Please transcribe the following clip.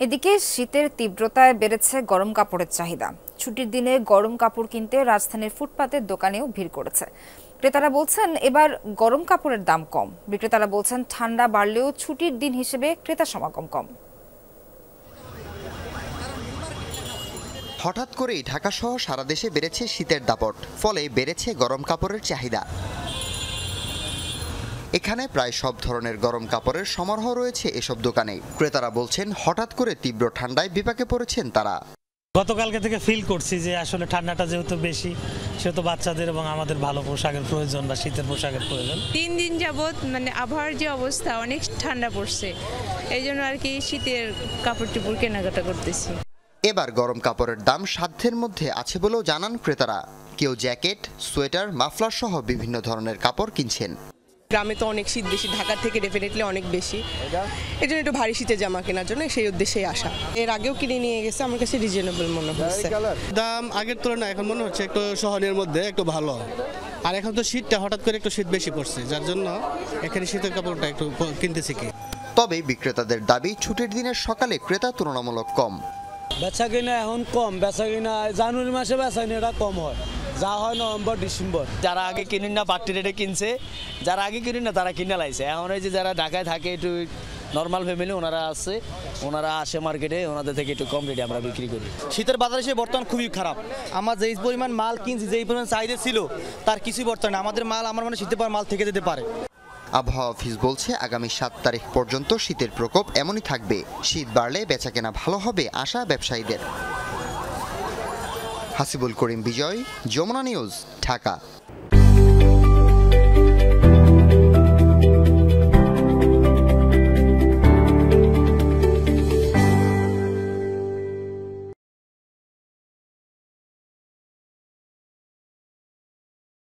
এদিকে শীতের তীব্রতায় বেড়েছে গরম কাপড়ের চাহিদা। ছুটির দিনে গরম কাপড় কিনতে রাজধানীর ফুটপাতের দোকানেও ভিড় করেছে। ক্রেতারা বলছেন এবার গরম কাপড়ের দাম কম, বিক্রেতারা বলছেন ঠান্ডা বাড়লেও ছুটির দিন হিসেবে ক্রেতা সমাগম কম। হঠাৎ করেই ঢাকাসহ সারা দেশে বেড়েছে শীতের দাপট, ফলে বেড়েছে গরম কাপড়ের চাহিদা। এখানে প্রায় সব ধরনের গরম কাপড়ের সমারোহ রয়েছে এসব দোকানে। ক্রেতারা বলছেন হঠাৎ করে তীব্র ঠান্ডায় বিপাকে পড়েছেন তারা। গতকালকে থেকে ফিল করছি যে আসলে ঠান্ডাটা যেহেতু বেশি, সেহেতু বাচ্চাদের এবং আমাদের ভালো পোশাকের প্রয়োজন বা শীতের পোশাকের প্রয়োজন। 3 দিন যাবত আবহাওয়ার যে অবস্থা অনেক ঠান্ডা পড়ছে, এই জন্য আর কি শীতের কাপড় চোপড় কেনাকাটা করতেছি। এবার গরম কাপড়ের দাম সাধ্যের মধ্যে আছে বলেও জানান ক্রেতারা। কেউ জ্যাকেট, সোয়েটার, মাফলার সহ বিভিন্ন ধরনের কাপড় কিনছেন। গ্রামে তো অনেক শীত বেশি, ঢাকার থেকে ডেফিনেটলি অনেক বেশি, এই জন্য একটু ভারী শীতের জামা কেনার জন্য সেই উদ্দেশ্যেই আসা। এর আগেও কিনে নিয়ে গেছে, আমার কাছে রিজনেবল মনে হচ্ছে। দাম আগের তুলনায় এখন মনে হচ্ছে একটু সহনীয়ের মধ্যে একটু ভালো। আর এখন তো শীতটা হঠাৎ করে একটু শীত বেশি পড়ছে, যার জন্য এখানে শীতের কাপড়টা একটু কিনতেছি কি। তবে বিক্রেতাদের দাবি ছুটির দিনের সকালে ক্রেতা তুলনামূলক কম। বেচা কিনা এখন কম, বেচা কিনা জানুয়ারি মাসে বেচা কিনাটা কম হয়, যা হয় নভেম্বর ডিসেম্বর। যারা আগে কিনেন না বাড়তি রেটে কিনছে, যারা আগে কিনেন না তারা কিনে লাইছে। এখন এই যে যারা ঢাকায় থাকে একটু নর্মাল ফ্যামিলি ওনারা আছে, ওনারা আসে মার্কেটে, ওনাদের থেকে একটু কম রেটে আমরা বিক্রি করি। শীতের বাজার হিসেবে বর্তমান খুবই খারাপ। আমার যেই পরিমাণ মাল কিনছি, যেই পরিমাণ চাহিদা ছিল তার কিছুই বর্তমানে আমাদের মাল আমার মানে শীতের পর মাল থেকে যেতে পারে। আবহাওয়া অফিস বলছে আগামী 7 তারিখ পর্যন্ত শীতের প্রকোপ এমনই থাকবে। শীত বাড়লে বেচাকেনা ভালো হবে আশা ব্যবসায়ীদের। হাসিবুল করিম বিজয়, যমুনা নিউজ, ঢাকা।